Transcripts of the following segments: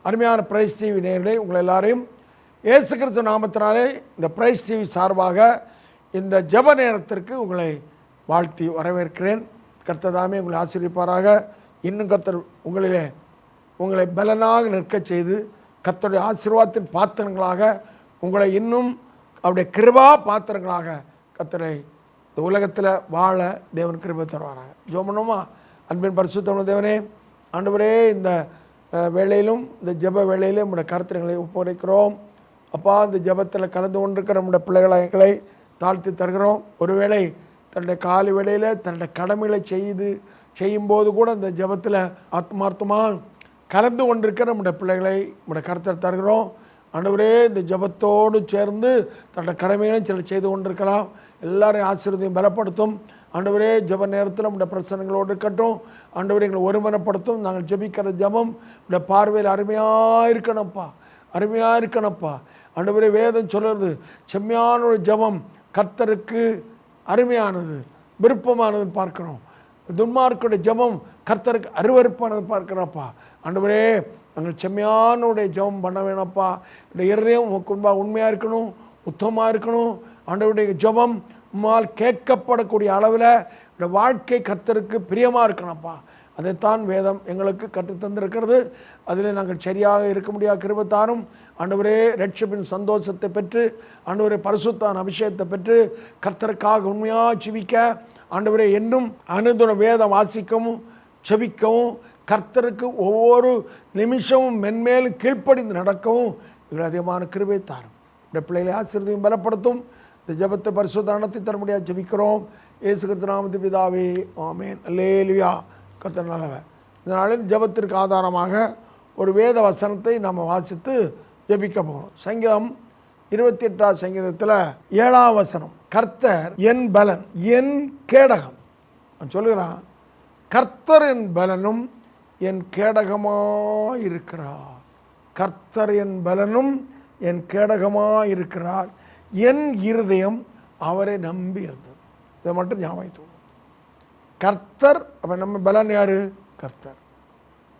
அருமையான price TV நேயர்களே, உங்கள் எல்லாரையும் இயேசு கிறிஸ்து நாமத்தினாலே இந்த பிரைஸ் டிவி சார்பாக இந்த ஜெப நேரத்திற்கு உங்களை வாழ்த்தி வரவேற்கிறேன். கர்த்தர் தாமே உங்களை ஆசீர்வதிப்பாராக. இன்னும் கர்த்தர் உங்களை பலனாக நிற்கச் செய்து கர்த்தருடைய ஆசீர்வாதத்தின் பாத்திரங்களாக உங்களை இன்னும் அவருடைய கிருபா பாத்திரங்களாக கர்த்தரை இந்த உலகத்தில் வாழ தேவன் கிருபை தருவாராக. ஜெபணுமா? அன்பின் பரிசுத்தமுள்ள தேவனே, ஆண்டவரே, இந்த வேளையிலும் இந்த ஜெப வேளையிலும் நம்முடைய கருத்துக்களை ஒப்படைக்கிறோம். அப்பா, இந்த ஜெபத்தில் கலந்து கொண்டிருக்கிற நம்முடைய பிள்ளைகளை தாழ்த்தி தருகிறோம். ஒருவேளை தன்னுடைய காலை வேளையில் தன்னுடைய கடமைகளை செய்யும்போது கூட இந்த ஜெபத்தில் ஆத்மார்த்தமாக கலந்து கொண்டிருக்கிற நம்முடைய பிள்ளைகளை நம்முடைய கருத்தில் தருகிறோம். ஆண்டவரே, இந்த ஜெபத்தோடு சேர்ந்து தன்னுடைய கடமைகளை சிலர் செய்து கொண்டிருக்கலாம். எல்லாரையும் ஆசீர்வாதத்தையும் பலப்படுத்தும். ஆண்டவரே, ஜெப நேரத்தில் நம்முடைய பிரச்சனைகளோடு இருக்கட்டும். ஆண்டவரே, எங்களை ஒருமனப்படுத்தும். நாங்கள் ஜெபிக்கிற ஜெபம் இந்த பார்வையில் அருமையாக இருக்கணும்ப்பா. ஆண்டவரே, வேதம் சொல்கிறது, செம்மையான ஒரு ஜெபம் கர்த்தருக்கு அருமையானது, விருப்பமானதுன்னு பார்க்குறோம். துன்மார்க்குடைய ஜெபம் கர்த்தருக்கு அருவருப்பானது பார்க்குறப்பா. ஆண்டவரே, நாங்கள் செம்மையானுடைய ஜெபம் பண்ண வேணப்பா. இந்த இருதயம் உண்மையாக இருக்கணும், உத்தமமாக இருக்கணும். ஆண்டவருடைய ஜெபம் உம்மால் கேட்கப்படக்கூடிய அளவில் இந்த வாழ்க்கை கர்த்தருக்கு பிரியமாக இருக்கணும்ப்பா. அதைத்தான் வேதம் எங்களுக்கு கற்றுத்தந்திருக்கிறது. அதில் நாங்கள் சரியாக இருக்க முடியாத கிருபைத்தாரும். ஆண்டவரே, ரட்சிப்பின் சந்தோஷத்தை பெற்று, ஆண்டவரே, பரிசுத்தான அபிஷேகத்தை பெற்று கர்த்தருக்காக உண்மையாக ஜெபிக்க, ஆண்டவரே, இன்னும் அனுதினம் வேதம் வாசிக்கவும் ஜெபிக்கவும், கர்த்தருக்கு ஒவ்வொரு நிமிஷமும் மென்மேலும் கீழ்ப்படிந்து நடக்கவும் இதில் அதிகமான கிருபை தாரும். இந்த பிள்ளைகளை ஆசீர்வதியும் பலப்படுத்தும். இந்த ஜெபத்தை பரிசுத்தானத்தை தர முடியாது ஜெபிக்கிறோம். இயேசு கிறிஸ்து நாமத்தில் பிதாவே, ஆமென். அல்லேலூயா. கர்த்தர் நல்லவர். இதனால ஜெபத்திற்கு ஆதாரமாக ஒரு வேத வசனத்தை நாம் வாசித்து ஜெபிக்க போகிறோம். சங்கீதம் 28 சங்கீதத்தில் 7 வசனம். கர்த்தர் என் பலன், என் கேடகம். சொல்லுகிறான், கர்த்தர் என் பலனும் என் கேடகமாயிருக்கிறார். கர்த்தர் என் பலனும் என் கேடகமாயிருக்கிறார். என் இருதயம் அவரை நம்பி இருந்தது. இதை மட்டும் ஞாபகம். கர்த்தர், அப்போ நம்ம பலன் யார்? கர்த்தர்.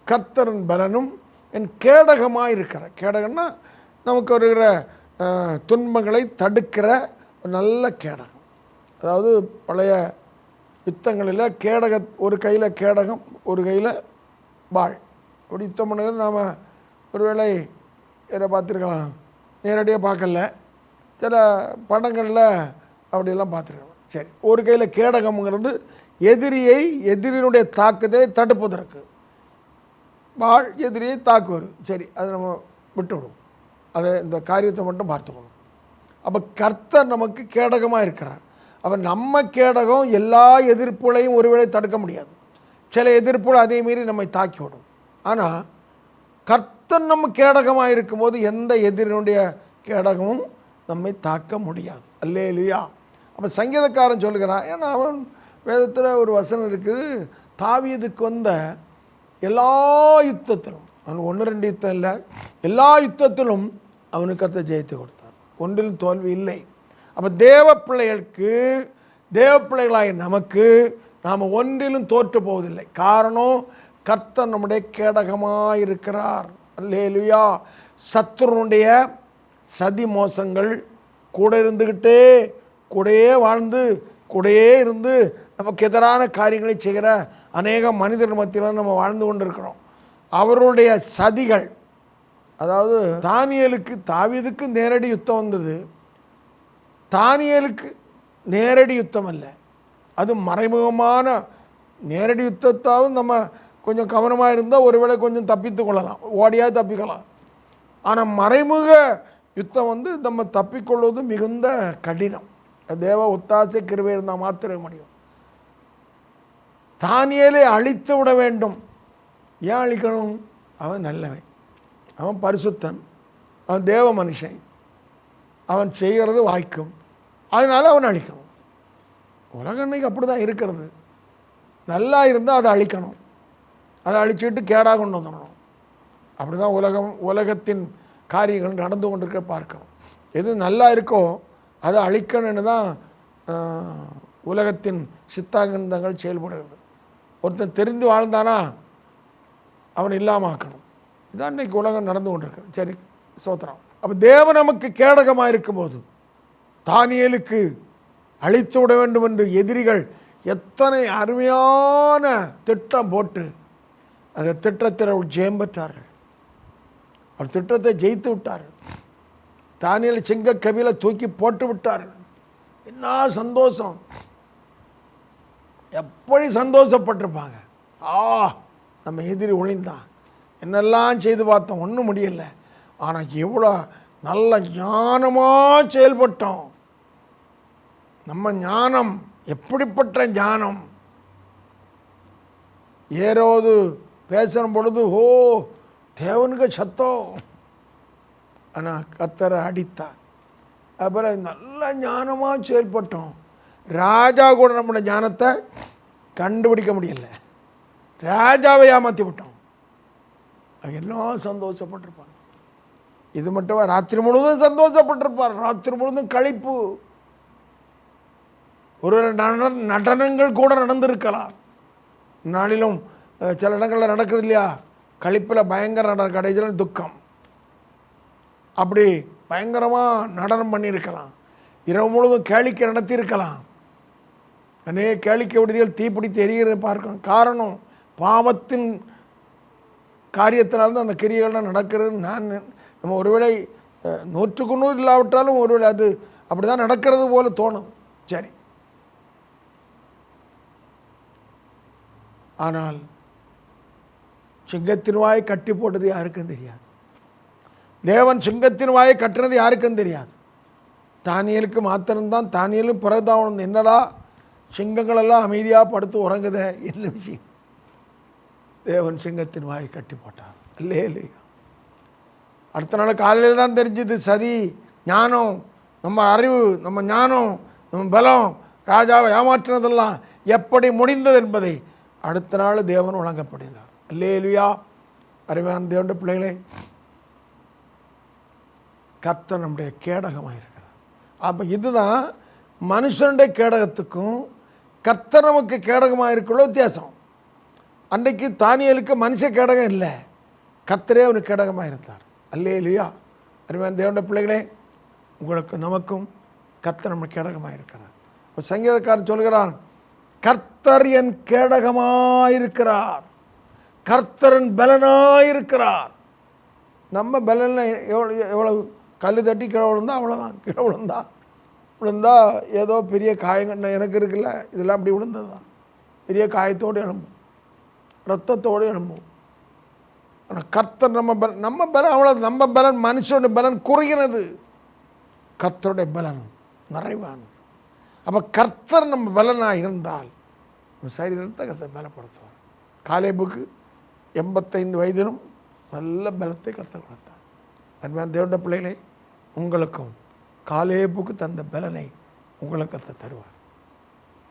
கர்த்தரின் பலனும் என் கேடகமாக இருக்கிற, கேடகம்னா நமக்கு வருகிற துன்பங்களை தடுக்கிற ஒரு நல்ல கேடகம். அதாவது பழைய யுத்தங்களில் ஒரு கையில் கேடகம், ஒரு கையில் வாள். அப்படி யுத்தம் பண்ணுறது நாம் ஒருவேளை எதை பார்த்துருக்கலாம், நேரடியாக பார்க்கல, சில படங்களில் அப்படியெல்லாம் பார்த்துருக்கலாம். சரி, ஒரு கையில் கேடகம்ங்கிறது எதிரியினுடைய தாக்குதலை தடுப்பதற்கு. வாள் எதிரியை தாக்குவார். சரி, அதை நம்ம விட்டுவிடும். அதை இந்த காரியத்தை மட்டும் பார்த்துக்கணும். அப்போ கர்த்தர் நமக்கு கேடகமாக இருக்கிறார். அப்போ நம்ம கேடகம் எல்லா எதிர்ப்புகளையும் ஒருவேளை தடுக்க முடியாது. சில எதிர்ப்புகள் அதே மீறி நம்மை தாக்கிவிடும். ஆனால் கர்த்தர் நம்ம கேடகமாக இருக்கும்போது எந்த எதிரினுடைய கேடகமும் நம்மை தாக்க முடியாது. அல்லேலூயா. அப்போ சங்கீதக்காரன் சொல்லுகிறான், ஏன்னா அவன் வேதத்தில் ஒரு வசனம் இருக்குது, தாவீதுக்கு வந்த எல்லா யுத்தத்திலும், அவன் 1-2 யுத்தம் இல்லை, எல்லா யுத்தத்திலும் அவனுக்கு கர்த்தர் ஜெயத்தை கொடுத்தார். ஒன்றிலும் தோல்வி இல்லை. அப்போ தேவ பிள்ளைகளாகிய நமக்கு நாம் ஒன்றிலும் தோற்று போவதில்லை. காரணம், கர்த்தர் நம்முடைய கேடகமாக இருக்கிறார். அல்லேலூயா. சத்துருனுடைய சதி மோசங்கள் கூட இருந்துக்கிட்டே, கூடையே வாழ்ந்து, கூடையே இருந்து நமக்கு எதிரான காரியங்களை செய்கிற அநேக மனிதர் மத்தியில் நம்ம வாழ்ந்து கொண்டு இருக்கிறோம். அவருடைய சதிகள், அதாவது தாவீதுக்கு நேரடி யுத்தம் வந்தது. தானியேலுக்கு நேரடி யுத்தம் அல்ல, அது மறைமுகமான நேரடி யுத்தத்தாவது நம்ம கொஞ்சம் கவனமாக இருந்தால் ஒருவேளை கொஞ்சம் தப்பித்து கொள்ளலாம், ஓடியாக தப்பிக்கலாம். ஆனால் மறைமுக யுத்தம் நம்ம தப்பிக்கொள்வது மிகுந்த கடினம். தேவ ஒத்தாசை கிருபை இருந்தால் மாத்திரமே முடியும். தானியேலை அழித்து விட வேண்டும். ஏன் அழிக்கணும்? அவன் நல்லவன், அவன் பரிசுத்தன், அவன் தேவ மனுஷன், அவன் செய்கிறது வாய்க்கும், அதனால் அவன் அழிக்கணும். உலகம் இன்னைக்கு அப்படி தான் இருக்கிறது. நல்லா இருந்தால் அதை அழிக்கணும், அதை அழிச்சுட்டு கேடாக கொண்டு வந்துடணும். அப்படி தான் உலகத்தின் காரியங்கள் நடந்து கொண்டிருக்க பார்க்கணும். எது நல்லா இருக்கோ அதை அழிக்கணும்னு தான் உலகத்தின் சித்தாந்தங்கள் செயல்படுகிறது. ஒருத்தன் தெரிந்து வாழ்ந்தானா அவன் இல்லாமல் ஆக்கணும். இதான் இன்றைக்கி உலகம் நடந்து கொண்டிருக்கு. சரி, சோத்திரம். அப்போ தேவன் நமக்கு கேடகமாக இருக்கும்போது தானியேலுக்கு அழித்து விட வேண்டும் என்று எதிரிகள் எத்தனை அருமையான திட்டம் போட்டு அந்த திட்டத்தில் அவர் ஜெயம் பெற்றார்கள். அவர் திட்டத்தை ஜெயித்து விட்டார்கள். தானியேல் சிங்க கவியில தூக்கி போட்டு விட்டார்கள். என்ன சந்தோஷம்! எப்படி சந்தோஷப்பட்டிருப்பாங்க. நம்ம எதிரி ஒளிந்தான், என்னெல்லாம் செய்து பார்த்தோம், ஒன்றும் முடியல. ஆனால் எவ்வளோ நல்ல ஞானமாக செயல்பட்டோம். நம்ம ஞானம் எப்படிப்பட்ட ஞானம்! ஏரோது பேசுகிற பொழுது தேவனுக்கு சத்தம், ஆனால் கர்த்தரை அடித்தார். அப்புறம் நல்ல ஞானமாக செயல்பட்டோம். ராஜா கூட நம்முடைய ஞானத்தை கண்டுபிடிக்க முடியல. ராஜாவை ஏமாற்றி விட்டோம். எல்லாம் சந்தோஷப்பட்டிருப்பாங்க. இது மட்டும் ராத்திரி முழுவதும் சந்தோஷப்பட்டிருப்பார். ராத்திரி முழுவதும் களிப்பு. ஒரு நடனங்கள் கூட நடந்திருக்கலாம். நாளிலும் சில இடங்களில் நடக்குது இல்லையா, களிப்பில் பயங்கர நடனம், கடைசியில் துக்கம். அப்படி பயங்கரமாக நடனம் பண்ணியிருக்கலாம். இரவு முழுவதும் கேளிக்கை நடத்தியிருக்கலாம். அநேக கேளிக்கை விடுதிகள் தீப்பிடித்து எரிகிறத பார்க்கணும். காரணம், பாவத்தின் காரியத்தினால்தான் அந்த கிரியைகள்லாம் நடக்கிறது. நம்ம ஒருவேளை 100க்கு 100 இல்லாவிட்டாலும் ஒருவேளை அது அப்படி தான் நடக்கிறது போல தோணும். சரி, ஆனால் சிங்கத்தின் வாயை கட்டி போட்டது யாருக்கும் தெரியாது. தேவன் சிங்கத்தின் வாயை கட்டினது யாருக்கும் தெரியாது. தானியேலுக்கு மாத்திரம்தான். தானியேலும் பிறகுதான் என்னடா சிங்கங்களெல்லாம் அமைதியாக படுத்து உறங்குதே, என்ன விஷயம்? தேவன் சிங்கத்தின் வாயை கட்டி போட்டார். இல்லையா? அடுத்த நாள் காலையில் தான் தெரிஞ்சுது சதி, ஞானம், நம்ம அறிவு, நம்ம ஞானம், நம்ம பலம் ராஜாவை ஏமாற்றினதெல்லாம் எப்படி முடிந்தது என்பதை அடுத்த நாள் தேவன் வழங்கப்படுகிறார். அல்லேலூயா. அருமையான தேவனுடைய பிள்ளைகளே, கர்த்தர் நம்முடைய கேடகமாக இருக்கிறார். அப்போ இதுதான் மனுஷனுடைய கேடகத்துக்கும் கர்த்தர் நமக்கு கேடகமாக இருக்கிற வித்தியாசம். அன்றைக்கு தானியேலுக்கு மனுஷ கேடகம் இல்லை, கர்த்தரே அவனுக்கு கேடகமாக இருந்தார். அல்லேலூயா. அருமையான தேவனுடைய பிள்ளைகளே, உங்களுக்கு நமக்கும் கர்த்தர் நம்ம கேடகமாக இருக்கிறார். இப்போ சங்கீதக்காரன் சொல்கிறான், கர்த்தர் என் கேடகமாயிருக்கிறார், கர்த்தரன் பலனாயிருக்கிறார். நம்ம பலனில் எவ்வளவு கல் தட்டி கீழே விழுந்தா அவ்வளோதான். கீழே விழுந்தா ஏதோ பெரிய காயங்கள் எனக்கு இருக்குல்ல, இதெல்லாம் அப்படி விழுந்தது தான். பெரிய காயத்தோடு எழும்பும், ரத்தத்தோடு எழும்பும். ஆனால் கர்த்தர் நம்ம பலன் அவ்வளோ. நம்ம பலன், மனுஷனுடைய பலன் குறைகிறது, கர்த்தருடைய பலன் நிறைவானது. அப்போ கர்த்தர் நம்ம பலனாக இருந்தால் சரீரத்தை கர்த்தர் பலப்படுத்துவார். காலேபுக்கு 85 வயதிலும் நல்ல பலத்தை கர்த்தர் கொடுத்தார். அன்பான தேவனுடைய பிள்ளைகளே, உங்களுக்கும் காலேபுக்கு தந்த பலனை உங்களுக்கு கர்த்தர் தருவார்,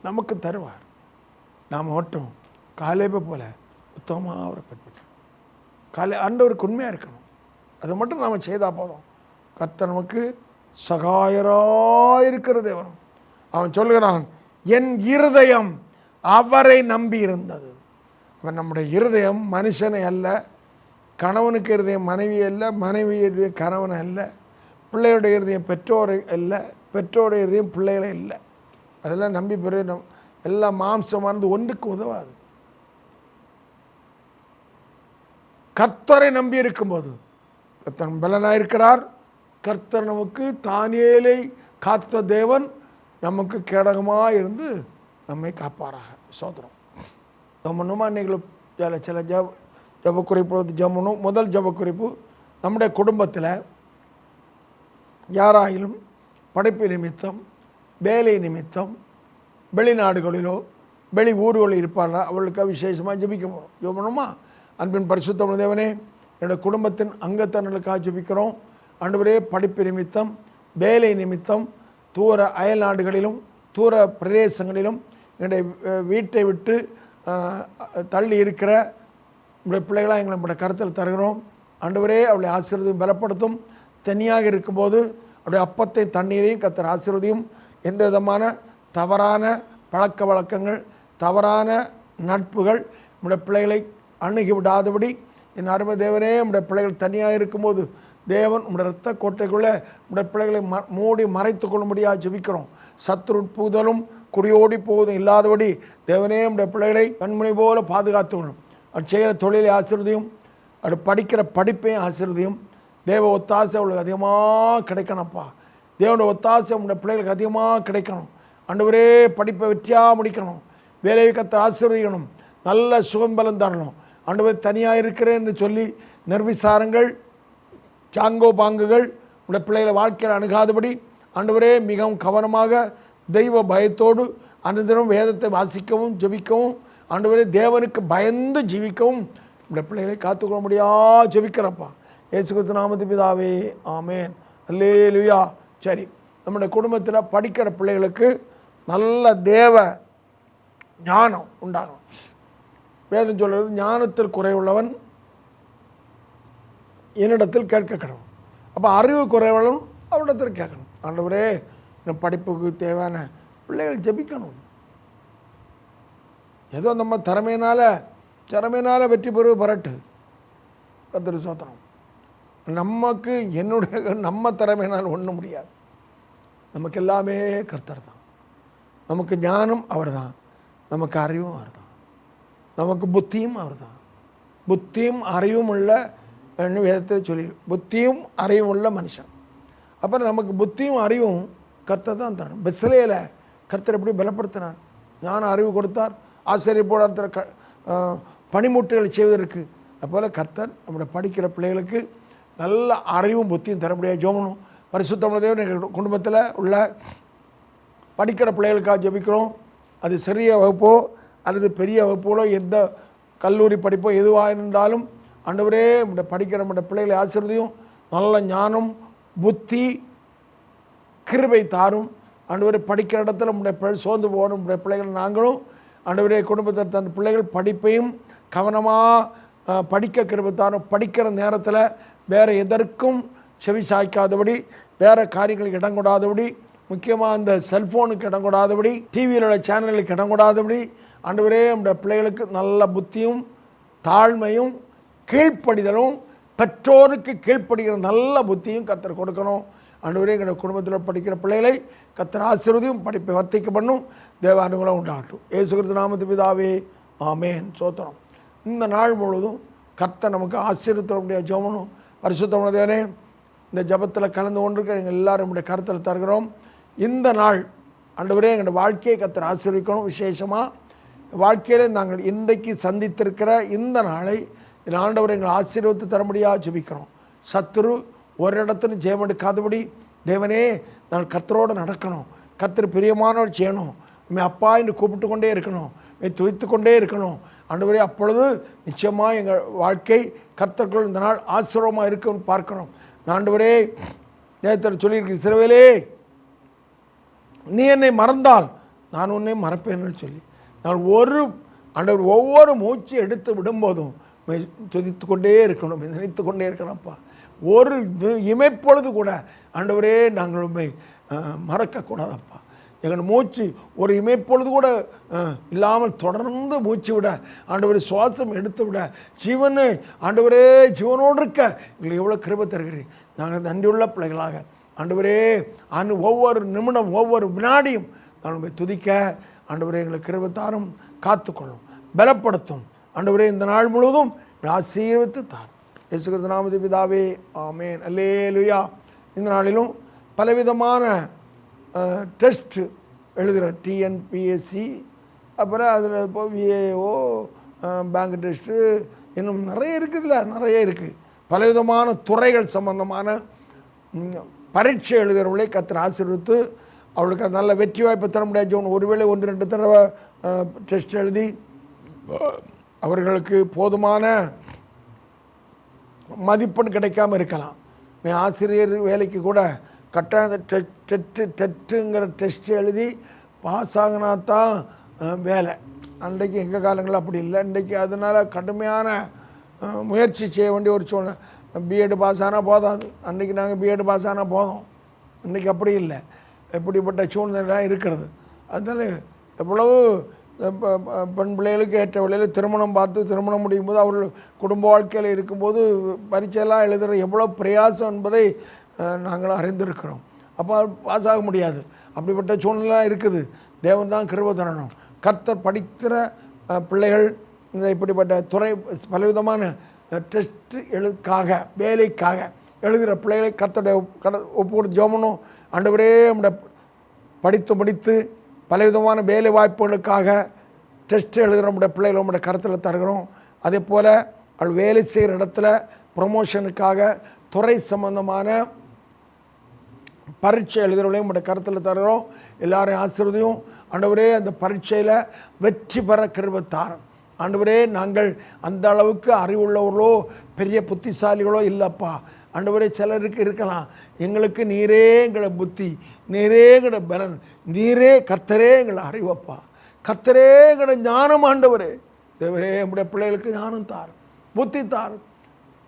நமக்கு தருவார். நாம் மட்டும் காலேபை போல உத்தமமாக அவரை பின்பற்றணும். ஆண்டவருக்கு உண்மையாக இருக்கணும். அது மட்டும் நாம் செய்தால் போதும். கர்த்தர் நமக்கு சகாயராயிருக்கிற தேவன். அவன் சொல்கிறான், என் இருதயம் அவரை நம்பி இருந்தது. அவன் நம்முடைய இருதயம் மனுஷனை அல்ல, கணவனுக்கு இருதயம் மனைவி அல்ல, மனைவி இருதயம் கணவனை அல்ல, பிள்ளையுடைய இருதயம் பெற்றோரை அல்ல, பெற்றோருடைய இருதயம் பிள்ளைகளை இல்லை. அதெல்லாம் நம்பி பிறகு எல்லாம் மாம்சமானது ஒன்றுக்கு உதவாது. கர்த்தரை நம்பி இருக்கும்போது கர்த்தர் பலனாயிருக்கிறார். கர்த்தர் நமக்கு தானியேலை காத்த தேவன் நமக்கு கேடகமாக இருந்து நம்மை காப்பாராக. சோதரம் ஜெபணுமா? இன்னைக்கு சில ஜெப குறிப்பு ஜெபணும். முதல் ஜெப குறிப்பு, நம்முடைய குடும்பத்தில் யாராயிலும் படைப்பு நிமித்தம், வேலை நிமித்தம் வெளிநாடுகளிலோ வெளி ஊர்களில் இருப்பார்களா, அவளுக்கு விசேஷமாக ஜெபிக்க போகிறோம். ஜெபணுமா? அன்பின் பரிசுத்த தேவனே, என்னுடைய குடும்பத்தின் அங்கத்தனர்களுக்காக ஜெபிக்கிறோம். ஆண்டவரே, படிப்பு நிமித்தம், வேலை நிமித்தம் தூர அயல் நாடுகளிலும் தூர பிரதேசங்களிலும் என்னுடைய வீட்டை விட்டு தள்ளி இருக்கிற நம்முடைய பிள்ளைகளாக எங்களை நம்முடைய கருத்தில் தருகிறோம். ஆண்டவரே, அவளை ஆசீர்வதியும் பலப்படுத்தும். தனியாக இருக்கும்போது அவருடைய அப்பத்தை தண்ணீரையும் கர்த்தர் ஆசீர்வதியும். எந்த விதமான தவறான பழக்க வழக்கங்கள், தவறான நட்புகள் நம்முடைய பிள்ளைகளை அணுகி விடாதபடி என் அருமை தேவனே, உம்முடைய பிள்ளைகள் தனியாக இருக்கும்போது தேவன் உம்முடைய இரத்த கோட்டைக்குள்ளே உம்முடைய பிள்ளைகளை மூடி மறைத்து கொள்ளும்படியாக ஜெபிக்கிறோம். சத்துரு உட்புகுதலும் குடியோடி போவதும் இல்லாதபடி தேவனே உம்முடைய பிள்ளைகளை கண்மணி போல பாதுகாத்து கொள்ளும். அது செய்கிற தொழிலை ஆசீர்வதியும், அது படிக்கிற படிப்பையும் ஆசீர்வதியும். தேவ ஒத்தாசை அவளுக்கு அதிகமாக கிடைக்கணும்ப்பா. தேவனுடைய ஒத்தாசை உங்களுடைய பிள்ளைகளுக்கு அதிகமாக கிடைக்கணும். ஆண்டவரே, படிப்பை வெற்றியாக முடிக்கணும். வேலையை கர்த்தர் ஆசீர்வதிக்கணும். நல்ல சுகம்பலம் தரணும். ஆண்டவரே, தனியாக இருக்கிறேன்னு சொல்லி நிர்விசாரங்கள், சாங்கோ பாங்குகள் உடைய பிள்ளைகளை வாழ்க்கையில் அணுகாதபடி ஆண்டவரே மிகவும் கவனமாக தெய்வ பயத்தோடு அனுதினம் வேதத்தை வாசிக்கவும் ஜெபிக்கவும், ஆண்டவரே தேவனுக்கு பயந்து ஜீவிக்கவும் உடைய பிள்ளைகளை காத்துக்கொள்ள முடியாது ஜெபிக்கிறப்பா. இயேசு கிறிஸ்து நாமத்தில் பிதாவே, ஆமேன். அல்லேலூயா. சரி, நம்முடைய குடும்பத்தில் படிக்கிற பிள்ளைகளுக்கு நல்ல தேவ ஞானம் உண்டாகும். வேதம் சொல்கிறது, ஞானத்தில் குறைவுள்ளவன் என்னிடத்தில் கேட்க கடவுள். அப்போ அறிவு குறைவுள்ளவன் அவரிடத்தில் கேட்கணும். ஆண்டவரே, இந்த படிப்புக்கு தேவையான பிள்ளைகள் ஜெபிக்கணும். ஏதோ நம்ம திறமையினால் வெற்றி பெறுவது பரட்டு. கர்த்தருக்கு ஸ்தோத்திரம். நமக்கு நம்ம திறமையினால் ஒன்றும் முடியாது. நமக்கு எல்லாமே கர்த்தர் தான். நமக்கு ஞானம் அவர் தான், நமக்கு அறிவும் அவர் தான், நமக்கு புத்தியும் அவர் தான். புத்தியும் அறிவும் உள்ள வேதத்தில் சொல்லி, புத்தியும் அறிவும் உள்ள மனுஷன். அப்புறம் நமக்கு புத்தியும் அறிவும் கர்த்தர் தான் தரணும். பெத்லகேமில கர்த்தர் எப்படி பலப்படுத்தினார்? ஞான அறிவு கொடுத்தார். ஆசிரியப்போட பணிமுட்டுகளை செய்வதற்கு. அப்போல் கர்த்தர் நம்முடைய படிக்கிற பிள்ளைகளுக்கு நல்ல அறிவும் புத்தியும் தரப்படியாக ஜெபிக்கணும். பரிசுத்தமுள்ள தேவன் எங்கள் குடும்பத்தில் உள்ள படிக்கிற பிள்ளைகளுக்காக ஜெபிக்கிறோம். அது சிறிய வகுப்போ அல்லது பெரிய வகுப்போலோ, எந்த கல்லூரி படிப்போ எதுவாக இருந்தாலும் ஆண்டவரே படிக்கிற நம்முடைய பிள்ளைகளை ஆசீர்வதியும். நல்ல ஞானம், புத்தி, கிருபை தாரும். ஆண்டவரே, படிக்கிற இடத்துல நம்முடைய பிள்ளை சோர்ந்து போகணும். நம்முடைய பிள்ளைகள் நாங்களும் ஆண்டவரே குடும்பத்தில் தன் பிள்ளைகள் படிப்பையும் கவனமாக படிக்க கிருபை தாரும். படிக்கிற நேரத்தில் வேறு எதற்கும் செவி சாய்க்காதபடி, வேறு காரியங்களுக்கு இடம் கொடாதபடி, முக்கியமாக அந்த செல்ஃபோனுக்கு இடம் கொடாதபடி, டிவியில் உள்ள சேனலுக்கு இடம் கொடாதபடி ஆண்டவரே நம்முடைய பிள்ளைகளுக்கு நல்ல புத்தியும் தாழ்மையும் கீழ்ப்படிதலும், பெற்றோருக்கு கீழ்ப்படுகிற நல்ல புத்தியும் கர்த்தர் கொடுக்கணும். ஆண்டவரே, எங்கள் குடும்பத்தில் படிக்கிற பிள்ளைகளை கர்த்தர் ஆசீர்வதியும், படிப்பை வர்த்திக்க பண்ணும். தேவ அனுகூலம் உண்டாகட்டும். இயேசு கிறிஸ்து நாமத்தில் பிதாவே, ஆமேன். சோத்திரம். இந்த நாள் முழுவதும் கர்த்தர் நமக்கு ஆசீர்வதிக்க முடியாது ஜெபணும். பரிசுத்தமுள்ள தேவனே, இந்த ஜபத்தில் கலந்து கொண்டிருக்க எங்கள் எல்லாரும் நம்முடைய கருத்தில் தருகிறோம். இந்த நாள் ஆண்டவரே எங்கள் வாழ்க்கையை கர்த்தர் ஆசீர்வதிக்கணும். விசேஷமாக வாழ்க்கையில் நாங்கள் இன்றைக்கு சந்தித்திருக்கிற இந்த நாளை ஆண்டவர் எங்களை ஆசீர்வதித்து தர முடியாது ஜெபிக்கிறோம். சத்துரு ஒரு இடத்துல ஜெயம் எடுக்காதபடி தேவனே, நாங்கள் கர்த்தரோடு நடக்கணும். கர்த்தர் பிரியமானவர் செய்யணும். அப்பா என்று கூப்பிட்டு கொண்டே இருக்கணும். துதித்து கொண்டே இருக்கணும். ஆண்டவரே, அப்பொழுது நிச்சயமாக எங்கள் வாழ்க்கை கர்த்தர்கள் இந்த நாள் ஆசீர்வாதமாக இருக்குன்னு பார்க்கணும். ஆண்டவரே, நேரத்தில் சொல்லியிருக்கு, இஸ்ரவேலே நீ என்னை மறந்தால் நான் உன்னை மறப்பேன்னு சொல்லி, நான் ஆண்டவர் ஒவ்வொரு மூச்சு எடுத்து விடும்போதும் துதித்து கொண்டே இருக்கணும், நினைத்து கொண்டே இருக்கணும்ப்பா. ஒரு இமைப்பொழுது கூட ஆண்டவரே நாங்கள் உண்மை மறக்கக்கூடாதப்பா. எங்கள் மூச்சு ஒரு இமைப்பொழுது கூட இல்லாமல் தொடர்ந்து மூச்சு விட, ஆண்டவரே சுவாசம் எடுத்து விட, ஜீவனு ஆண்டவரே ஜீவனோடு இருக்க எங்களுக்கு எவ்வளோ கிருபை தருகிறேன். நாங்கள் நன்றியுள்ள பிள்ளைகளாக ஆண்டவரே ஒவ்வொரு நிமிடம் ஒவ்வொரு வினாடியும் நாங்கள் துதிக்க ஆண்டவரே எங்களுக்கு கிருபை தாரும், காத்துக்கொள்ளும், பலப்படுத்தும். ஆண்டவரே, இந்த நாள் முழுவதும் ஆசீர்வதித்து தாரும். இயேசு கிறிஸ்து நாமத்தில் பிதாவே, ஆமேன். அல்லேலூயா. இந்த நாளிலும் பலவிதமான டெஸ்ட் எழுதுகிற டிஎன்பிஎஸ்சி, அப்புறம் அதில் இப்போ விஏஓ, பேங்க் டெஸ்ட்டு, இன்னும் நிறைய இருக்குதுல்ல, நிறைய இருக்குது. பலவிதமான துறைகள் சம்பந்தமான பரீட்சை எழுதுகிறவர்களை கர்த்தர் ஆசீர்வதித்து அவளுக்கு நல்ல வெற்றி வாய்ப்பை தர முடியாது. ஒருவேளை 1-2 தடவை டெஸ்ட் எழுதி அவர்களுக்கு போதுமான மதிப்பெண் கிடைக்காமல் இருக்கலாம். ஆசிரியர் வேலைக்கு கூட கட்டாய டெட்டுங்கிற டெஸ்ட் எழுதி பாஸ் ஆகினா தான் வேலை. அன்றைக்கு எங்கள் காலங்களில் அப்படி இல்லை. இன்றைக்கு அதனால் கடுமையான முயற்சி செய்ய வேண்டிய ஒரு சூழ்நிலை. பிஎட் பாஸ் ஆனால் போதாது. அன்றைக்கி நாங்கள் பிஎட் பாஸ் ஆனால் போதும். இன்றைக்கி அப்படி இல்லை. எப்படிப்பட்ட சூழ்நிலை இருக்கிறது. அதனால் எவ்வளவு பெண் பிள்ளைகளுக்கு ஏற்ற வழியில் திருமணம் பார்த்து திருமணம் முடியும் போது அவர்கள் குடும்ப வாழ்க்கையில் இருக்கும்போது பரீட்சையெல்லாம் எழுதுகிற எவ்வளோ பிரயாசம் என்பதை நாங்கள் அறிந்திருக்கிறோம். அப்போ பாஸ் ஆக முடியாது. அப்படிப்பட்ட சூழ்நிலை இருக்குது. தேவன் தான் கிருபை தரணும். கர்த்தர் படிக்கிற பிள்ளைகள் இந்த இப்படிப்பட்ட துறை பலவிதமான டெஸ்ட் வேலைக்காக எழுதுகிற பிள்ளைகளை கர்த்தருடைய ஒப்பு ஜெபணும். ஆண்டவரே நம்முடைய படித்து பலவிதமான வேலை வாய்ப்புகளுக்காக டெஸ்ட் எழுதுகிற நம்முடைய பிள்ளைகளை நம்முடைய கருத்தில் தருகிறோம். அதே போல் அவள் வேலை செய்கிற இடத்துல ப்ரொமோஷனுக்காக துறை சம்பந்தமான பரீட்சை எழுதுகிறவங்களையும் நம்முடைய கருத்தில் தருகிறோம். எல்லாரையும் ஆசீர்வதியும். ஆண்டவரே அந்த பரீட்சையில் வெற்றி பெற கிருபை தாரும். ஆண்டவரே நாங்கள் அந்த அளவுக்கு அறிவுள்ளவர்களோ பெரிய புத்திசாலிகளோ இல்லைப்பா. ஆண்டவரே சிலருக்கு இருக்கலாம். எங்களுக்கு நீரே எங்களை புத்தி, நீரே எங்களை பலன், நீரே கர்த்தரே எங்களை அறிவப்பா, கர்த்தரே எங்களை ஞானம். ஆண்டவரே தேவரே நம்முடைய பிள்ளைகளுக்கு ஞானம் தாரும், புத்தி தாரும்,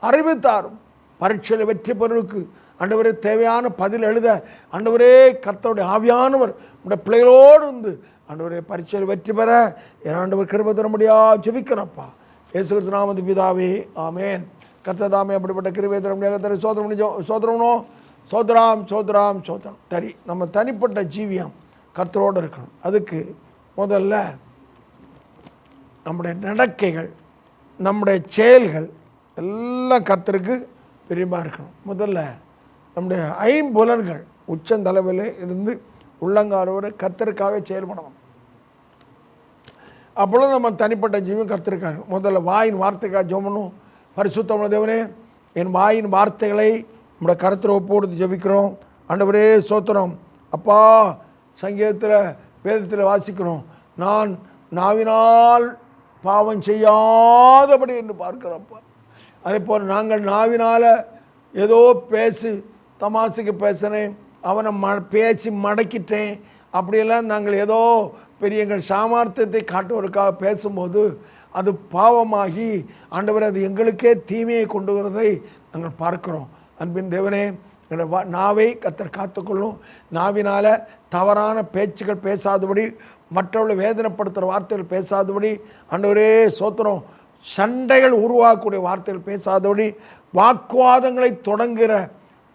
அறிவு தாரும். பரீட்சையில் வெற்றி பெறுவதற்கு ஆண்டவரே தேவையான பதில் எழுத ஆண்டவரே கர்த்தருடைய ஆவியானவர் நம்முடைய பிள்ளைகளோடு இருந்து ஆண்டவரே பரீட்சையில் வெற்றி பெற என் ஆண்டவர் கிருபை தர முடியாது ஜெபிக்கிறப்பா. இயேசு கிறிஸ்து நாமத்தில் பிதாவே, ஆமேன். கர்த்தர் தாமே அப்படிப்பட்ட கிருபை தர முடியாது. சோதரம்னோ சோதரம் சரி. நம்ம தனிப்பட்ட ஜீவியம் கர்த்தரோடு இருக்கணும். அதுக்கு முதல்ல நம்முடைய நடக்கைகள், நம்முடைய செயல்கள் எல்லாம் கர்த்தருக்கு பிரியமாக இருக்கணும். முதல்ல நம்முடைய ஐம்புலன்கள் உச்சந்தலைவில் இருந்து உள்ளங்கால் வரை கர்த்தருக்காக செயல்படணும். அப்பொழுது நம்ம தனிப்பட்ட ஜீவன் கர்த்தருக்காக. முதல்ல வாயின் வார்த்தைக்காக ஜெபணும். பரிசுத்தமுள்ள தேவனே, என் வாயின் வார்த்தைகளை நம்முடைய கருத்தில் ஒப்பு ஜெபிக்கிறோம். ஆண்டவரே சோத்திரம் அப்பா. சங்கீதத்தில் வேதத்தில் வாசிக்கிறோம், நான் நாவினால் பாவம் செய்யாதபடி என்று பார்க்கிறப்பா. அதே போல் நாங்கள் நாவினால் ஏதோ பேசி தமாசுக்கு பேசினேன், அவனை பேசி மடக்கிட்டேன், அப்படியெல்லாம் நாங்கள் ஏதோ பெரிய எங்கள் சாமர்த்தியத்தை காட்டுவதற்காக பேசும்போது அது பாவமாகி ஆண்டவர் அது எங்களுக்கே தீமையை கொண்டு வருவதை நாங்கள் பார்க்கிறோம். அன்பின் தேவனே, எங்களோட நாவை கர்த்தர் காத்துக்கொள்ளும். நாவினால் தவறான பேச்சுகள் பேசாதபடி, மற்றவர்களை வேதனைப்படுத்துகிற வார்த்தைகள் பேசாதபடி, ஆண்டவரே சோத்திரம், சண்டைகள் உருவாக்கக்கூடிய வார்த்தைகள் பேசாதபடி, வாக்குவாதங்களை தொடங்குகிற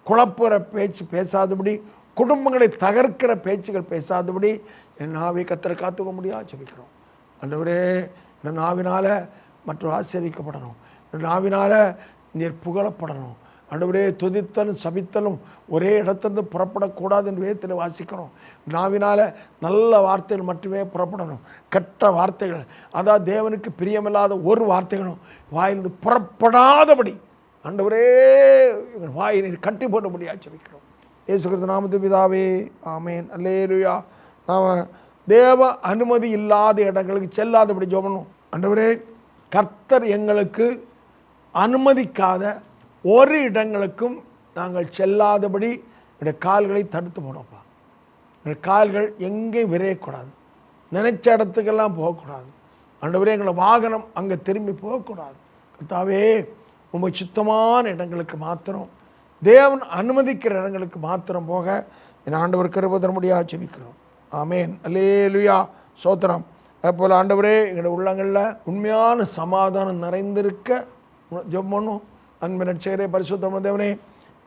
குழப்புகிற பேச்சு பேசாதபடி, குடும்பங்களை தகர்க்கிற பேச்சுகள் பேசாதபடி என் நாவை கர்த்தர் காத்துக்க முடியாது ஜெபிக்கிறோம். ஆண்டவரே, என் நாவினால் மற்றவர் ஆசீர்வதிக்கப்படணும், என் நாவினால் நீர் புகழப்படணும். ஆண்டவரே, துதித்தலும் சபித்தலும் ஒரே இடத்திலிருந்து புறப்படக்கூடாது என்று வேதத்தில் வாசிக்கிறோம். நாவினால் நல்ல வார்த்தைகள் மட்டுமே புறப்படணும். கெட்ட வார்த்தைகள், அதாவது தேவனுக்கு பிரியமில்லாத ஒரு வார்த்தைகளும் வாயிலிருந்து புறப்படாதபடி ஆண்டவரே எங்கள் வாயை நீர் கட்டி போட முடியாது ஜெபிக்கிறோம். இயேசு கிறிஸ்து நாமத்தில் பிதாவே, ஆமேன். அல்லேலூயா. நாம் தேவ அனுமதி இல்லாத இடங்களுக்கு செல்லாதபடி ஜெபணும். ஆண்டவரே, கர்த்தர் எங்களுக்கு அனுமதிக்காத ஒரு இடங்களுக்கும் நாங்கள் செல்லாதபடி என்னுடைய கால்களை தடுத்து போடப்பா. எங்கள் கால்கள் எங்கேயும் விரையக்கூடாது, நினைச்ச இடத்துக்கெல்லாம் போகக்கூடாது. ஆண்டவரே, எங்களை வாகனம் அங்கே திரும்பி போகக்கூடாது. கர்த்தாவே, உங்கள் சுத்தமான இடங்களுக்கு மாத்திரம், தேவன் அனுமதிக்கிற இடங்களுக்கு மாத்திரம் போக என் ஆண்டவர் கிருபை தர முடியாது ஜெபிக்கிறோம். ஆமேன். அல்லேலூயா. சோத்திரம். அதுபோல் ஆண்டவரே, எங்களுடைய உள்ளங்களில் உண்மையான சமாதானம் நிறைந்திருக்க ஜெபம் பண்ணும். அன்பின் ரட்சகரே, பரிசுத்தமுள்ள தேவனே,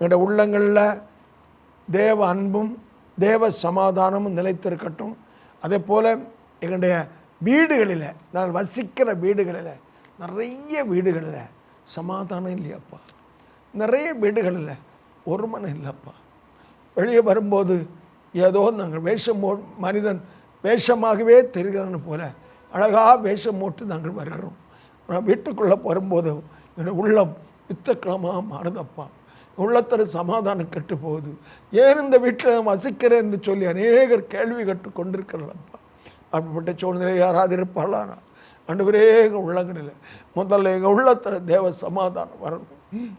எங்களுடைய உள்ளங்களில் தேவ அன்பும் தேவ சமாதானமும் நிலைத்திருக்கட்டும். அதே போல் எங்களுடைய வீடுகளில், நான் வசிக்கிற வீடுகளில், நிறைய வீடுகளில் சமாதானம் இல்லையாப்பா. நிறைய வீடுகளில் ஒரு மனம் இல்லைப்பா. வெளியே வரும்போது ஏதோ நாங்கள் மனிதன் வேஷமாகவே தெரிகிறன்னு போல அழகாக வேஷம் போட்டு நாங்கள் வருகிறோம். நான் வீட்டுக்குள்ளே வரும்போது என்னோட உள்ளம் யுத்தக்கிழமாக மாறுதப்பா. உள்ளத்தில் சமாதானம் கெட்டு போகுது. ஏன் இந்த வீட்டில் வசிக்கிறேன் என்று சொல்லி அநேகர் கேள்வி கட்டு கொண்டிருக்கிறப்பா. அப்படிப்பட்ட சூழ்நிலை யாராவது இருப்பாளா? ஆண்டவரே, எங்கள் உள்ளங்களில் முதல்ல எங்கள் உள்ளத்தில் தேவ சமாதானம் வரணும்.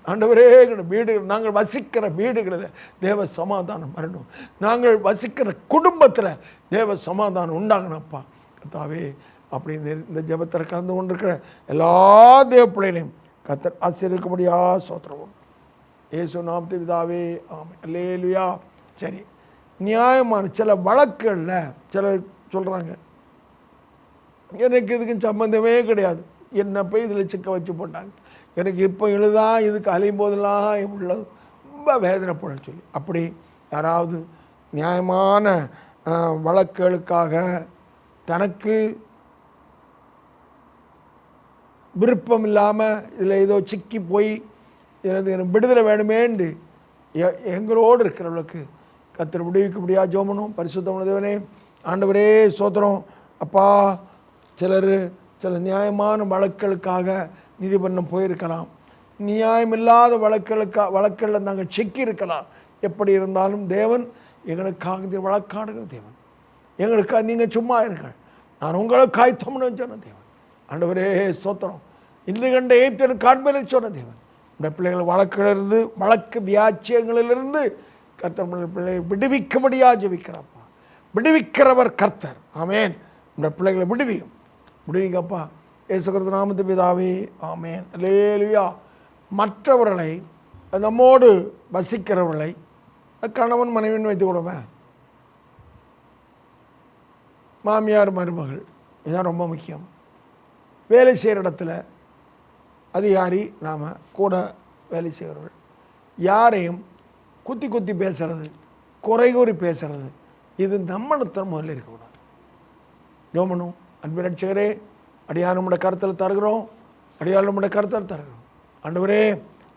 ஆண்டவரே, எங்கள் வீடுகள், நாங்கள் வசிக்கிற வீடுகளில் தேவ சமாதானம் வரணும். நாங்கள் வசிக்கிற குடும்பத்தில் தேவ சமாதானம் உண்டாகணும்ப்பா. கர்த்தாவே, அப்படி இந்த ஜெபத்தில் கலந்து கொண்டிருக்கிற எல்லா தேவ பிள்ளைகளையும் கர்த்தர் ஆசீர்வதிக்கும்படியா ஸ்தோத்திரம். இயேசு நாமத்தில் பிதாவே, ஆமென். அல்லேலூயா. சரி, நியாயமான சில வழக்குகளில் சிலர் சொல்கிறாங்க, எனக்கு இதுக்கு சம்மந்தமே கிடையாது, என்னை போய் இதில் சிக்க வச்சு போட்டாங்க, எனக்கு இப்போ எழுதா இதுக்கு அலையும் போதெல்லாம் உள்ள ரொம்ப வேதனைப்பட சொல்லி. அப்படி யாராவது நியாயமான வழக்குகளுக்காக தனக்கு விருப்பம் இல்லாமல் இதில் ஏதோ சிக்கி போய் எனக்கு விடுதலை வேணுமேண்டு எங்களோடு இருக்கிறவளுக்கு கர்த்தர் விடுவிக்க முடியாது. ஜோமனும் பரிசுத்தமான தேவனே, ஆண்டவரே ஸ்தோத்திரம். அப்பா, சில நியாயமான வழக்குகளுக்காக நீதிமன்றம் போயிருக்கலாம், நியாயமில்லாத வழக்குகளில் நாங்கள் சிக்கி இருக்கலாம். எப்படி இருந்தாலும் தேவன் எங்களுக்காக வழக்காடுகிற தேவன், எங்களுக்காக நீங்கள் சும்மா இருங்கள், நான் உங்களை காய்த்தோம்னு சொன்ன தேவன். ஆண்டவரே ஸ்தோத்திரம். இன்று கண்ட ஏற்று காண்பேன்னு சொன்ன தேவன். இந்த பிள்ளைகள் வழக்கிலிருந்து, வழக்கு வியாச்சியங்களிலிருந்து கர்த்தர் பிள்ளைகளை விடுவிக்க முடியாது ஜெபிக்கிறப்பா. விடுவிக்கிறவர் கர்த்தர். ஆமேன். இந்த பிள்ளைகளை விடுவிங்கப்பா. இயேசு கிறிஸ்து நாமத்து பிதாவே, ஆமேன். அல்லேலூயா. மற்றவர்களை, நம்மோடு வசிக்கிறவர்களை, கணவன் மனைவின்னு வைத்து கொடுவேன், மாமியார் மருமகள், இதுதான் ரொம்ப முக்கியம். வேலை செய்கிற இடத்துல அதிகாரி, நாம் கூட வேலை செய்கிறவர்கள், யாரையும் குத்தி பேசுகிறது, குறை கூறி பேசுகிறது, இது நம்மளுத்தர் முதல்ல இருக்கக்கூடாது. ஜோமனும் அன்பு ரட்சகரே, அடியார் நம்முடைய கருத்தில் தருகிறோம், ஆண்டவரே,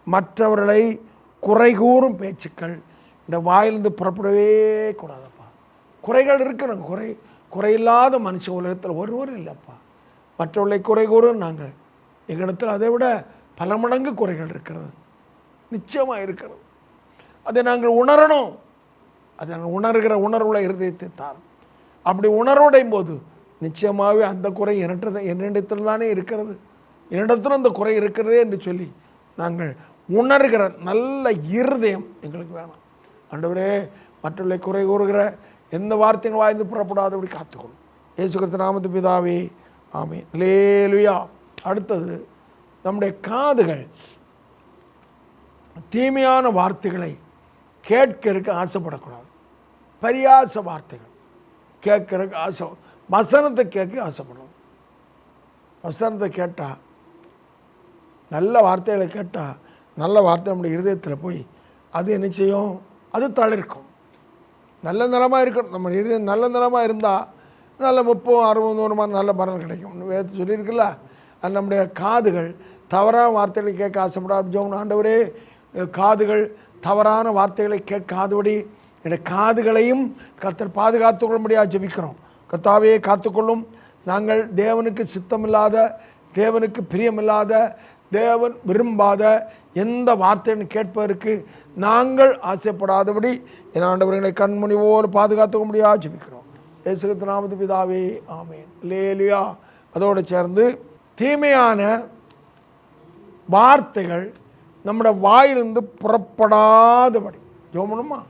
மற்றவர்களை குறை கூறும் பேச்சுக்கள் இந்த வாயிலிருந்து புறப்படவே கூடாதப்பா. குறைகள் இருக்கிறோம், குறையில்லாத மனுஷ உலகத்தில் ஒருவரும் இல்லைப்பா. மற்றவர்களை குறை கூறும் நாங்கள், எங்களிடத்தில் அதை விட பல மடங்கு குறைகள் இருக்கிறது, நிச்சயமாக இருக்கிறது. அதை நாங்கள் உணரணும். அதை நாங்கள் உணர்கிற உணர்வுள்ள இருதயத்தை தாரும். அப்படி உணர்வடையும் போது நிச்சயமாகவே அந்த குறை என்னிடத்தில் தானே இருக்கிறது, என்னிடத்தில் அந்த குறை இருக்கிறதே என்று சொல்லி நாங்கள் உணர்கிற நல்ல இருதயம் எங்களுக்கு வேணும். ஆண்டவரே, மற்றவர்களை குறை கூறுகிற எந்த வார்த்தைகள் வாய்ந்து புறப்படாதபடி காத்துக்கொள்ளும். இயேசு கிறிஸ்து நாமத்து பிதாவே, ஆமென். அல்லேலூயா. அடுத்தது, நம்முடைய காதுகள் தீமையான வார்த்தைகளை கேட்கறதுக்கு ஆசைப்படக்கூடாது. பரியாச வார்த்தைகள் கேட்கறதுக்கு ஆசை, வசனத்தை கேட்க ஆசைப்படணும். வசனத்தை கேட்டால், நல்ல வார்த்தைகளை கேட்டால், நல்ல வார்த்தை நம்முடைய இருதயத்தில் போய் அது என்ன செய்யும், அது தளிர்க்கும். நல்ல நிலமாக இருக்கணும். நம்ம இருதயம் நல்ல நிலமாக இருந்தால் நல்ல 30, 60, 100 நல்ல பலன் கிடைக்கும். வேறு சொல்லியிருக்குல்ல, அது நம்முடைய காதுகள் தவறான வார்த்தைகளை கேட்க ஆசைப்படாது. ஆண்டவரே, காதுகள் தவறான வார்த்தைகளை கேட்காதபடி என்னுடைய காதுகளையும் கர்த்தர் பாதுகாத்து கொள்ள முடியாது ஜெபிக்கிறோம். கர்த்தாவே காத்துக்கொள்ளும். நாங்கள் தேவனுக்கு சித்தமில்லாத, தேவனுக்கு பிரியமில்லாத, தேவன் விரும்பாத எந்த வார்த்தைன்னு கேட்பதற்கு நாங்கள் ஆசைப்படாதபடி என் ஆண்டவர்களை கண்முனிவோடு பாதுகாத்துக்க முடியாது ஜெபிக்கிறோம். இயேசு கிறிஸ்து நாமத்து பிதாவே, ஆமென். அல்லேலூயா. அதோடு சேர்ந்து தீமையான வார்த்தைகள் நம்முடைய வாயிலிருந்து புறப்படாதபடி ஜோமனுமா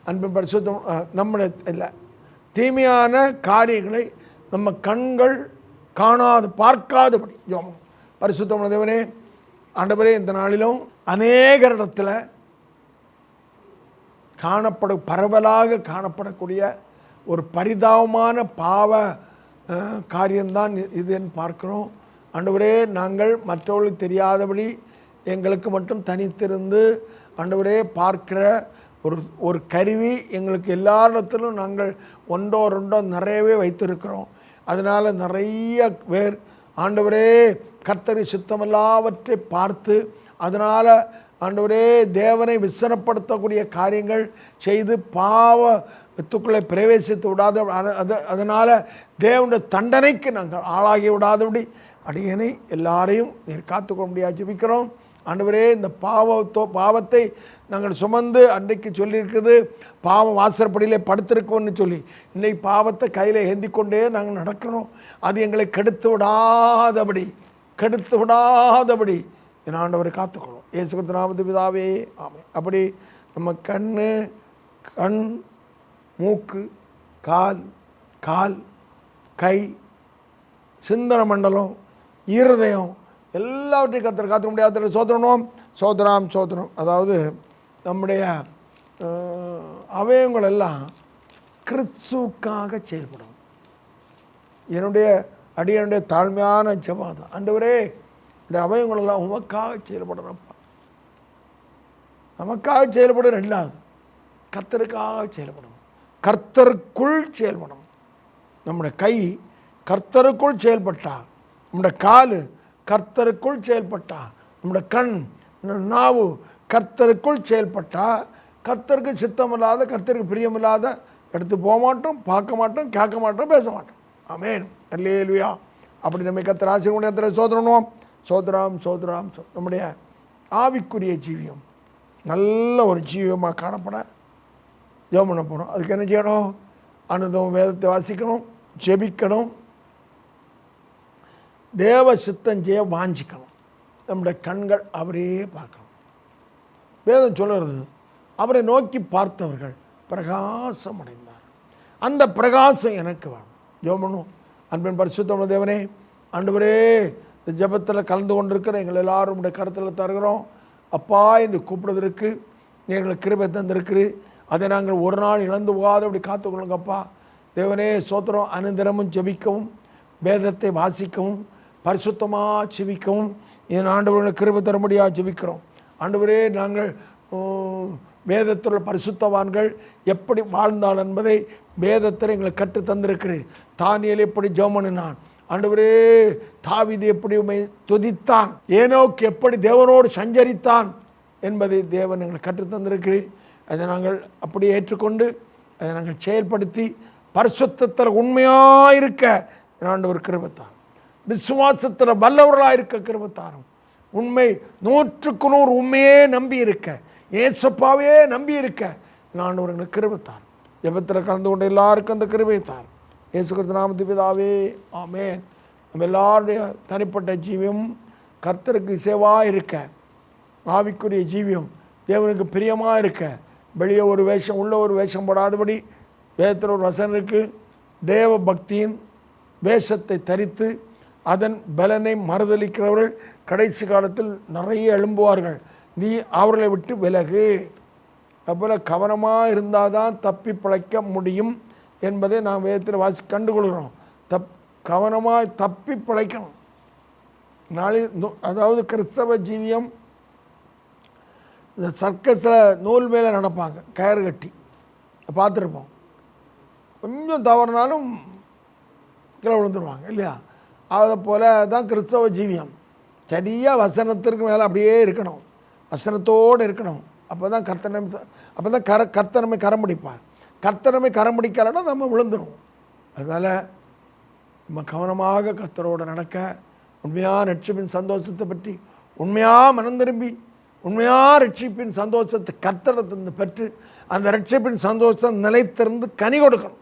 அன்பு பரிசுத்தம். நம்முடைய இல்லை, தீமையான காரியங்களை நம்ம கண்கள் பார்க்காதபடி ஜோமம். பரிசுத்தமான தேவனே, ஆண்டவரே, இந்த நாளிலும் அநேகரிடத்தில் பரவலாக காணப்படக்கூடிய ஒரு பரிதாபமான பாவ காரியம்தான் இதுன்னு பார்க்குறோம். ஆண்டவரே, நாங்கள் மற்றவர்களுக்கு தெரியாதபடி எங்களுக்கு மட்டும் தனித்திருந்து ஆண்டவரே பார்க்கிற ஒரு கருவி எங்களுக்கு எல்லா இடத்திலும் நாங்கள் ஒன்றோ ரெண்டோ நிறையவே வைத்திருக்கிறோம். அதனால் நிறைய பேர் ஆண்டவரே கர்த்தரை சித்தமெல்லாவற்றை பார்த்து, அதனால் ஆண்டவரே தேவனை விசனப்படுத்தக்கூடிய காரியங்கள் செய்து பாவத்துக்குள்ளே பிரவேசித்து விடாத, அதனால் தேவனுடைய தண்டனைக்கு நாங்கள் ஆளாகி விடாதபடி அடியனை எல்லாரையும் நீர் காத்துக்கொள்ள முடியாது ஜெபிக்கிறோம். ஆண்டவரே, இந்த பாவத்தை நாங்கள் சுமந்து அன்றைக்கு சொல்லியிருக்குது, பாவம் வாசற்படியிலே படுத்திருக்கோன்னு சொல்லி, இன்னைக்கு பாவத்தை கையில் ஏந்தி கொண்டே நாங்கள் நடக்கிறோம். அது எங்களை கெடுத்து விடாதபடி என் ஆண்டவரை காத்துக்கொள்ளும். இயேசு கிறிஸ்து நாமத்து பிதாவே, ஆமென். அப்படி நம்ம கண், மூக்கு, கால், கை, சிந்தன மண்டலம், இருதயம் எல்லாவற்றையும் காத்துக்க முடியாத சோதரம். அதாவது நம்முடைய அவயவங்கள் எல்லாம் கிறிஸ்துவுக்காக செயல்படும். என்னுடைய அடியனுடைய தாழ்மையான ஜெபம் தான். ஆண்டவரே இந்த அவயங்களெல்லாம் உமக்காக செயல்படணும்ப்பா. நமக்காக செயல்படும். ரெண்டாவது கர்த்தருக்காக செயல்படணும். கர்த்தருக்குள் செயல்படணும். நம்முடைய கை கர்த்தருக்குள் செயல்பட்டா, நம்முடைய காலு கர்த்தருக்குள் செயல்பட்டா, நம்முடைய கண் நாவு கர்த்தருக்குள் செயல்பட்டா, கர்த்தருக்கு சித்தமில்லாத கர்த்தருக்கு பிரியமில்லாத எடுத்து போக மாட்டோம், பார்க்க மாட்டோம், கேட்க மாட்டோம், பேச மாட்டோம். ஆமென். அல்லேலூயா. அப்படி நம்ம கர்த்தர் ஆசீர்வாதம் கர்த்தரை சோதரணும். சோதராம் சோதராம். நம்முடைய ஆவிக்குரிய ஜீவியம் நல்ல ஒரு ஜீவியமாக காணப்பட ஜெபம் பண்ண போகிறோம். அதுக்கு என்ன செய்யணும்? அனுதம் வேதத்தை வாசிக்கணும், ஜெபிக்கணும், தேவ சித்தம் செய்ய வாஞ்சிக்கணும். நம்முடைய கண்கள் அவரே பார்க்கணும். வேதம் சொல்லுறது, அவரை நோக்கி பார்த்தவர்கள் பிரகாசம் அடைந்தார். அந்த பிரகாசம் எனக்கு வேணும். ஜெபம் பண்ணும். அன்பின் பரிசுத்தமுள்ள தேவனே, ஆண்டவரே, இந்த ஜெபத்தில் கலந்து கொண்டிருக்கிற எங்கள் எல்லாரும் உடைய கருத்தில் தருகிறோம். அப்பா என்று கூப்பிடுவதற்கு எங்களுக்கு கிருபை தந்திருக்குது. அதை நாங்கள் ஒரு நாள் இழந்து போகாத அப்படி காத்துக்கொள்ளுங்கப்பா. தேவனே சோத்திரம். அனுதினமும் ஜெபிக்கவும், வேதத்தை வாசிக்கவும், பரிசுத்தமாக ஜெபிக்கவும் என் ஆண்டவர்களை கிருபை தரும்படியாக ஜெபிக்கிறோம். ஆண்டவரே, நாங்கள் வேதத்தில் பரிசுத்தவான்கள் எப்படி வாழ்ந்தாள் என்பதை வேதத்தில் எங்களுக்கு கற்று தந்திருக்கிறேன். தானியேல் எப்படி ஜெபம் பண்ணினான், ஆண்டவரே, தாவீது எப்படி உம்மை துதித்தான், ஏனோக்கு எப்படி தேவனோடு சஞ்சரித்தான் என்பதை தேவன் எங்களுக்கு கற்று தந்திருக்கிறேன். அதை நாங்கள் அப்படியே ஏற்றுக்கொண்டு அதை நாங்கள் செயல்படுத்தி பரிசுத்தத்தில் உண்மையாக இருக்க ஆண்டவர் கிருபைத்தார். விசுவாசத்தில் வல்லவர்களாக இருக்க கிருபைத்தாரும். உண்மை 100% உண்மையே நம்பி இருக்க, ஏசப்பாவே நம்பி இருக்க ஆண்டவர்களுக்கு கிருபைத்தார். ஜெபத்தில் கலந்து கொண்ட எல்லாருக்கும் அந்த கிருபைத்தார். இயேசு கிறிஸ்து நாமத்தில் பிதாவே, ஆமென். நம்ம எல்லாருடைய தனிப்பட்ட ஜீவியம் கர்த்தருக்கு இசைவாக இருக்க, ஆவிக்குரிய ஜீவியம் தேவனுக்கு பிரியமாக இருக்க, வெளியே ஒரு வேஷம் உள்ள ஒரு வேஷம் போடாதபடி வேதத்தில் ஒரு வசனம் இருக்குது, தேவ பக்தியின் வேஷத்தை தரித்து அதன் பலனை மறுதளிக்கிறவர்கள் கடைசி காலத்தில் நிறைய எழும்புவார்கள், நீ அவர்களை விட்டு விலகு. அப்போல கவனமாக இருந்தால் தான் தப்பி பிழைக்க முடியும் என்பதை நாம் வேதத்தில் கண்டுகொள்கிறோம். கவனமாக தப்பி பிழைக்கணும். நாளில் அதாவது கிறிஸ்தவ ஜீவியம் இந்த சர்க்கஸில் நூல் மேலே நடப்பாங்க, கயிறு கட்டி பார்த்துருப்போம். கொஞ்சம் தவறுனாலும் கீழே விழுந்துருவாங்க இல்லையா? அதை போல் தான் கிறிஸ்தவ ஜீவியம். சரியாக வசனத்திற்கு மேலே அப்படியே இருக்கணும், வசனத்தோடு இருக்கணும். அப்போ தான் கர்த்தனமை கரம் பிடிப்பார். கர்த்தனமை கரம் பிடிக்கலைன்னா நம்ம விழுந்துடும். அதனால் நம்ம கவனமாக கர்த்தரோடு நடக்க, உண்மையாக ரட்சிப்பின் சந்தோஷத்தை பற்றி உண்மையாக மனம் திரும்பி உண்மையாக ரட்சிப்பின் சந்தோஷத்தை கர்த்தரிடத்திலிருந்து பெற்று அந்த ரட்சிப்பின் சந்தோஷம் நிலைத்திருந்து கனி கொடுக்கணும்.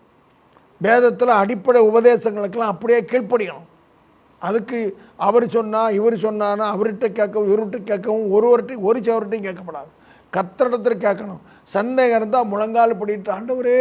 வேதத்தில் அடிப்படை உபதேசங்களுக்கெல்லாம் அப்படியே கீழ்ப்படியணும். அதுக்கு அவர் சொன்னால் இவர் சொன்னான்னா அவர்கிட்ட கேட்கவும் இவர்கிட்ட கேட்கவும் ஒரு சவர்கிட்டையும் கேட்கப்படாது. கர்த்தரிடத்தில் கேட்கணும். சந்தேகம் இருந்தால் முழங்கால் படிட்டு ஆண்டவரே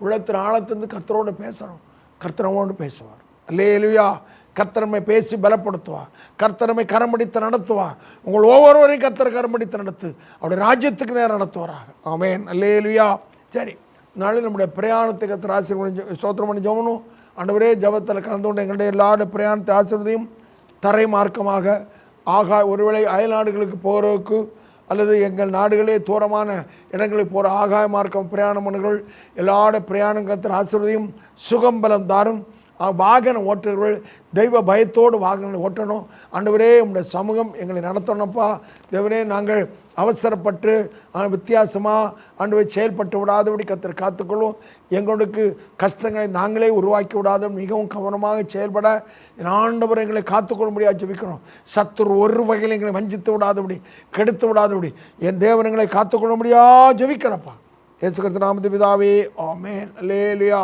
உள்ளத்தின் ஆழத்திலிருந்து கர்த்தரோடு பேசணும். கர்த்தரோடு பேசுவார். அல்லேலூயா. கர்த்தரமை பேசி பலப்படுத்துவார். கர்த்தரமை கரம்பிடித்து நடத்துவார். உங்கள் ஒவ்வொருவரையும் கர்த்தரை கரம்பிடித்து நடத்து அவருடைய ராஜ்யத்துக்கு நேரம் நடத்துவாராக. ஆமென். அல்லேலூயா. சரி, நாளைக்கு நம்முடைய பிரயாணத்தை கர்த்தர் ஆசீர்வதி ஸ்தோத்திரம் பண்ணி ஜெபணும். ஆண்டவரே, ஜெபத்தில் கலந்து கொண்டு எங்களுடைய எல்லாருடைய பிரயாணத்தை ஆசீர்வதியும். தரை மார்க்கமாக ஒருவேளை அயல்நாடுகளுக்கு போகிறதுக்கு அல்லது எங்கள் நாடுகளே தூரமான இடங்களுக்கு போகிற ஆகாய மார்க்கம் பிரயாணம் பண்ணுகள் எல்லாருடைய பிரயாணம் கர்த்தர் ஆசீர்வதியும். சுகம் பலம் தாரும். வாகனம் ஓட்டுறவர்கள் தெய்வ பயத்தோடு வாகனம் ஓட்டணும். ஆண்டவரே, உங்களுடைய சமூகம் எங்களை நடத்தணும்ப்பா. தேவனே, நாங்கள் அவசரப்பட்டு வித்தியாசமாக ஆண்டவரை செயல்பட்டு விடாதபடி கர்த்தர் காத்துக்கொள்ளும். எங்களுக்கு கஷ்டங்களை நாங்களே உருவாக்கி விடாத மிகவும் கவனமாக செயல்பட என் ஆண்டவர் எங்களை காத்துக்கொள்ளும்படியாக ஜெபிக்கிறோம். சத்துரு ஒரு வகையில் எங்களை வஞ்சித்து விடாதபடி கெடுத்து விடாதபடி என் தேவனங்களை காத்துக்கொள்ளும்படியாக ஜெபிக்கிறப்பா. இயேசு கிறிஸ்து நாமத்தில் பிதாவே, ஆமென். அல்லேலூயா.